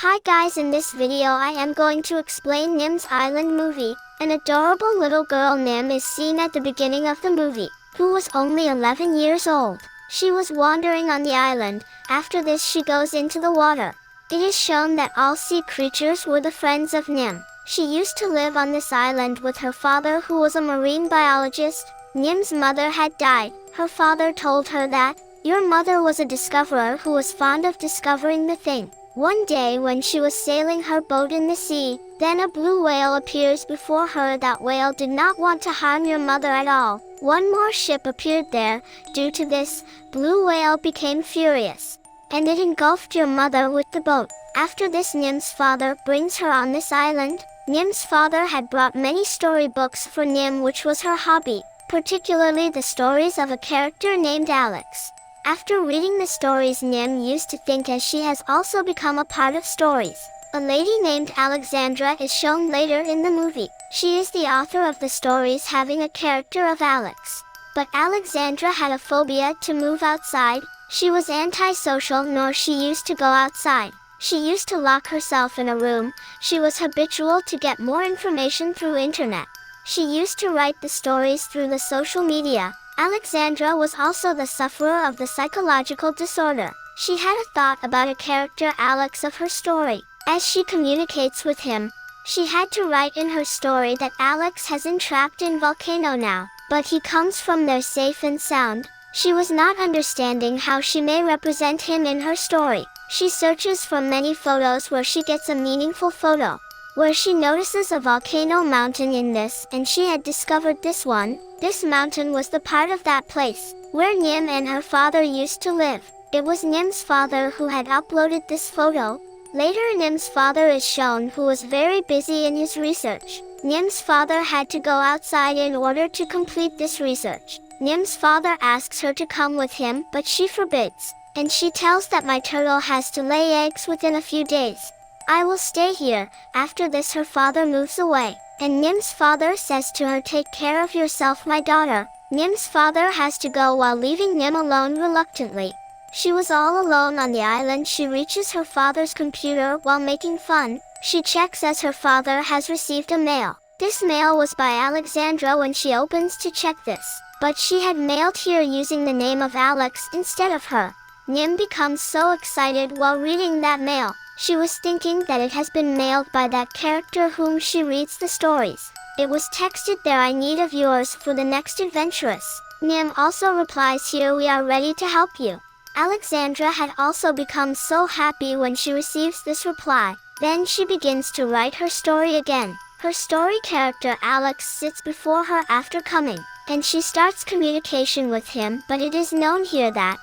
Hi guys, in this video I am going to explain Nim's Island movie. An adorable little girl Nim is seen at the beginning of the movie, who was only 11 years old. She was wandering on the island. After this she goes into the water. It is shown that all sea creatures were the friends of Nim. She used to live on this island with her father, who was a marine biologist. Nim's mother had died. Her father told her that, "Your mother was a discoverer who was fond of discovering the thing." One day when she was sailing her boat in the sea, then a blue whale appears before her. That whale did not want to harm your mother at all. One more ship appeared there. Due to this, blue whale became furious, and it engulfed your mother with the boat. After this, Nim's father brings her on this island. Nim's father had brought many storybooks for Nim, which was her hobby, particularly the stories of a character named Alex. After reading the stories, Nim used to think, as she has also become a part of stories. A lady named Alexandra is shown later in the movie. She is the author of the stories having a character of Alex. But Alexandra had a phobia to move outside. She was antisocial, nor she used to go outside. She used to lock herself in a room. She was habitual to get more information through internet. She used to write the stories through the social media. Alexandra was also the sufferer of the psychological disorder. She had a thought about a character Alex of her story. As she communicates with him, she had to write in her story that Alex has entrapped in volcano now, but he comes from there safe and sound. She was not understanding how she may represent him in her story. She searches for many photos where she gets a meaningful photo, where she notices a volcano mountain in this, and she had discovered this one. This mountain was the part of that place where Nim and her father used to live. It was Nim's father who had uploaded this photo. Later, Nim's father is shown, who was very busy in his research. Nim's father had to go outside in order to complete this research. Nim's father asks her to come with him, but she forbids, and she tells that my turtle has to lay eggs within a few days. "I will stay here." After this, her father moves away, and Nim's father says to her, "Take care of yourself, my daughter." Nim's father has to go while leaving Nim alone reluctantly. She was all alone on the island. She reaches her father's computer while making fun. She checks as her father has received a mail. This mail was by Alexandra. When she opens to check this, but she had mailed here using the name of Alex instead of her. Nim becomes so excited while reading that mail. She was thinking that it has been mailed by that character whom she reads the stories. It was texted there, "I need of yours for the next adventurous." Nim also replies here, "We are ready to help you." Alexandra had also become so happy when she receives this reply. Then she begins to write her story again. Her story character Alex sits before her after coming, and she starts communication with him, but it is known here that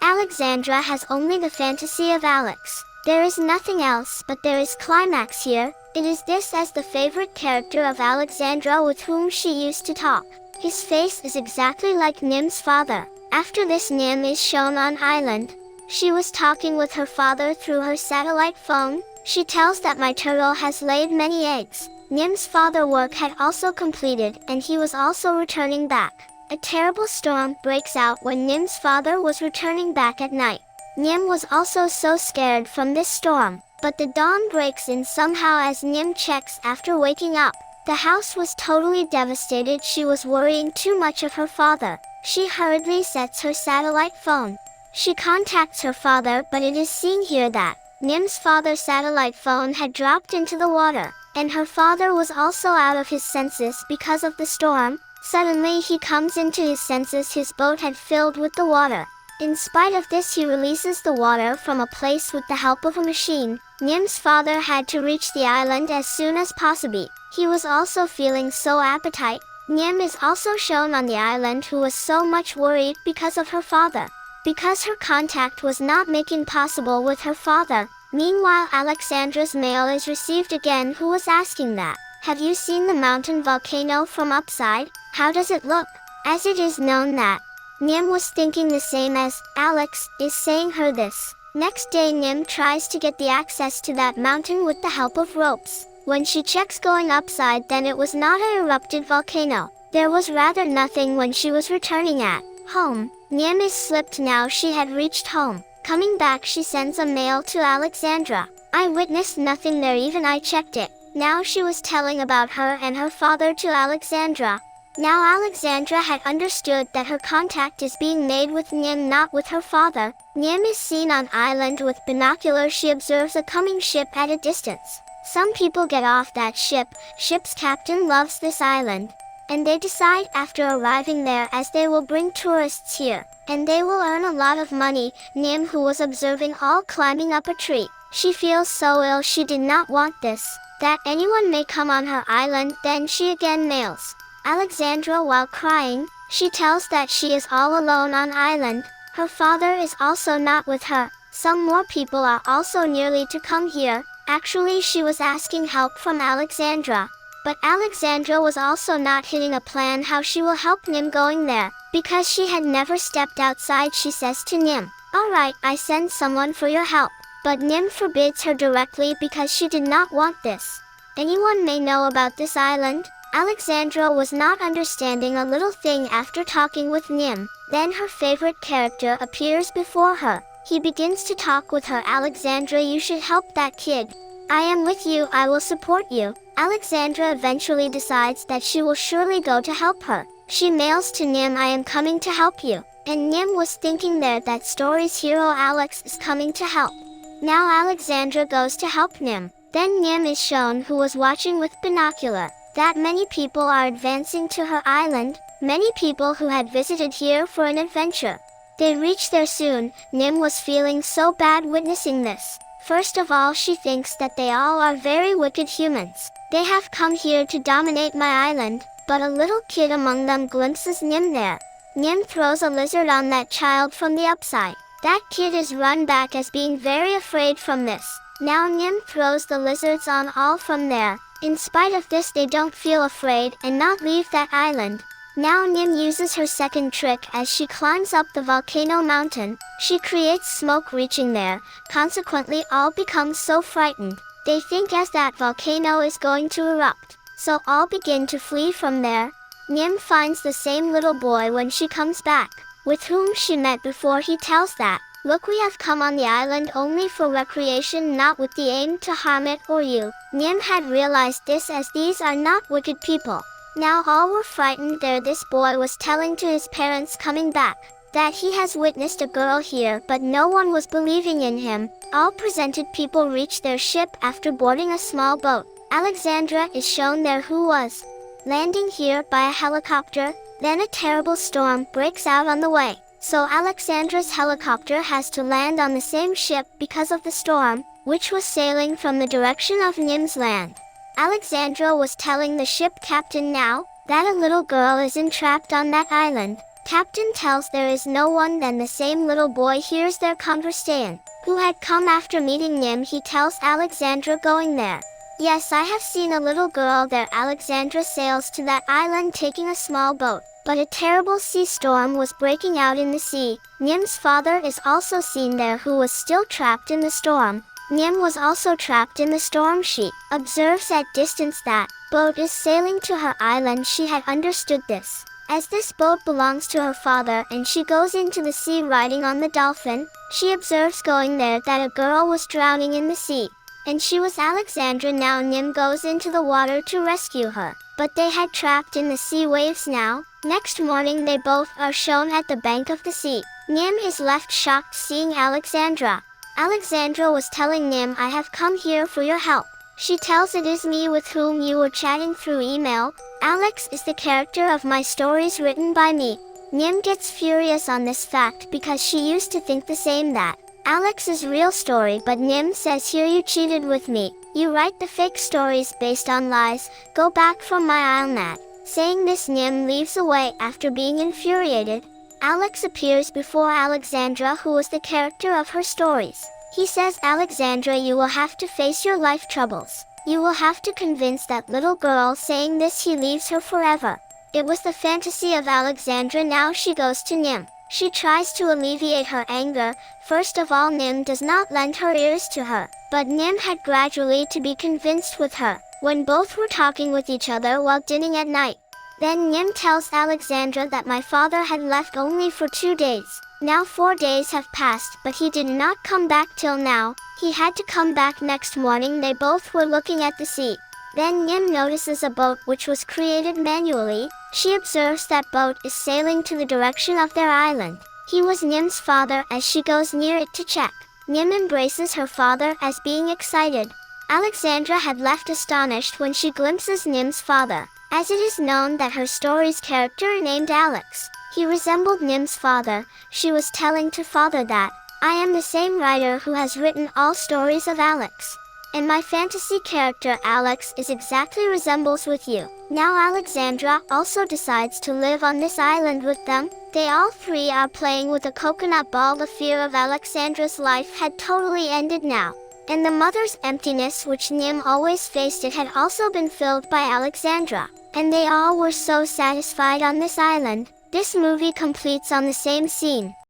Alexandra has only the fantasy of Alex. There is nothing else, but there is climax here. It is this as the favorite character of Alexandra with whom she used to talk. His face is exactly like Nim's father. After this, Nim is shown on island. She was talking with her father through her satellite phone. She tells that my turtle has laid many eggs. Nim's father work had also completed, and he was also returning back. A terrible storm breaks out when Nim's father was returning back at night. Nim was also so scared from this storm, but the dawn breaks in somehow as Nim checks after waking up. The house was totally devastated. She was worrying too much of her father. She hurriedly sets her satellite phone. She contacts her father, but it is seen here that Nim's father's satellite phone had dropped into the water, and her father was also out of his senses because of the storm. Suddenly he comes into his senses. His boat had filled with the water. In spite of this, he releases the water from a place with the help of a machine. Nim's father had to reach the island as soon as possible. He was also feeling so appetite. Nim is also shown on the island, who was so much worried because of her father, because her contact was not making possible with her father. Meanwhile, Alexandra's mail is received again, who was asking that, "Have you seen the mountain volcano from upside? How does it look?" As it is known that Nim was thinking the same as Alex is saying her this. Next day, Nim tries to get the access to that mountain with the help of ropes. When she checks going upside, then it was not an erupted volcano. There was rather nothing when she was returning at home. Nim is slipped now. She had reached home. Coming back, she sends a mail to Alexandra. I witnessed nothing there, even I checked it. Now she was telling about her and her father to Alexandra. Now Alexandra had understood that her contact is being made with Nim, not with her father. Nim is seen on island with binoculars. She observes a coming ship at a distance. Some people get off that ship. Ship's captain loves this island, and they decide after arriving there as they will bring tourists here, and they will earn a lot of money. Nim, who was observing all climbing up a tree, she feels so ill. She did not want this, that anyone may come on her island. Then she again mails Alexandra while crying. She tells that she is all alone on island. Her father is also not with her. Some more people are also nearly to come here. Actually, she was asking help from Alexandra. But Alexandra was also not hitting a plan how she will help Nim going there, because she had never stepped outside. She says to Nim, "Alright, I send someone for your help." But Nim forbids her directly because she did not want this. Anyone may know about this island? Alexandra was not understanding a little thing after talking with Nim. Then her favorite character appears before her. He begins to talk with her. "Alexandra, you should help that kid. I am with you, I will support you." Alexandra eventually decides that she will surely go to help her. She mails to Nim, "I am coming to help you." And Nim was thinking there that story's hero Alex is coming to help. Now Alexandra goes to help Nim. Then Nim is shown, who was watching with binocular, that many people are advancing to her island, many people who had visited here for an adventure. They reach there soon. Nim was feeling so bad witnessing this. First of all, she thinks that they all are very wicked humans. They have come here to dominate my island, but a little kid among them glimpses Nim there. Nim throws a lizard on that child from the upside. That kid is run back as being very afraid from this. Now Nim throws the lizards on all from there. In spite of this, they don't feel afraid and not leave that island. Now Nim uses her second trick as she climbs up the volcano mountain. She creates smoke reaching there. Consequently, all become so frightened. They think as that volcano is going to erupt. So all begin to flee from there. Nim finds the same little boy when she comes back, with whom she met before. He tells that, "Look, we have come on the island only for recreation, not with the aim to harm it or you." Nim had realized this as these are not wicked people. Now all were frightened there. This boy was telling to his parents coming back that he has witnessed a girl here, but no one was believing in him. All presented people reached their ship after boarding a small boat. Alexandra is shown there, who was landing here by a helicopter. Then a terrible storm breaks out on the way. So Alexandra's helicopter has to land on the same ship because of the storm, which was sailing from the direction of Nim's land. Alexandra was telling the ship captain now that a little girl is entrapped on that island. Captain tells there is no one. Then the same little boy hears their conversation, who had come after meeting Nim. He tells Alexandra going there. "Yes, I have seen a little girl there." Alexandra sails to that island taking a small boat. But a terrible sea storm was breaking out in the sea. Nim's father is also seen there, who was still trapped in the storm. Nim was also trapped in the storm. She observes at distance that boat is sailing to her island. She had understood this, as this boat belongs to her father, and she goes into the sea riding on the dolphin. She observes going there that a girl was drowning in the sea, and she was Alexandra. Now Nim goes into the water to rescue her, but they had trapped in the sea waves now. Next morning they both are shown at the bank of the sea. Nim is left shocked seeing Alexandra. Alexandra was telling Nim, "I have come here for your help." She tells, "It is me with whom you were chatting through email. Alex is the character of my stories written by me." Nim gets furious on this fact because she used to think the same, that Alex is real story, but Nim says, "Here you cheated with me. You write the fake stories based on lies. Go back from my island." Saying this, Nim leaves away after being infuriated. Alex appears before Alexandra, who was the character of her stories. He says, "Alexandra, you will have to face your life troubles. You will have to convince that little girl." Saying this, he leaves her forever. It was the fantasy of Alexandra. Now she goes to Nim. She tries to alleviate her anger. First of all, Nim does not lend her ears to her, but Nim had gradually to be convinced with her, when both were talking with each other while dining at night. Then Nim tells Alexandra that my father had left only for 2 days. Now 4 days have passed, but he did not come back till now. He had to come back next morning. They both were looking at the sea. Then Nim notices a boat which was created manually. She observes that boat is sailing to the direction of their island. He was Nim's father as she goes near it to check. Nim embraces her father as being excited. Alexandra had left astonished when she glimpses Nim's father, as it is known that her story's character named Alex. He resembled Nim's father. She was telling to father that, "I am the same writer who has written all stories of Alex. And my fantasy character Alex is exactly resembles with you." Now Alexandra also decides to live on this island with them. They all three are playing with a coconut ball. The fear of Alexandra's life had totally ended now. And the mother's emptiness which Nim always faced, it had also been filled by Alexandra. And they all were so satisfied on this island. This movie completes on the same scene.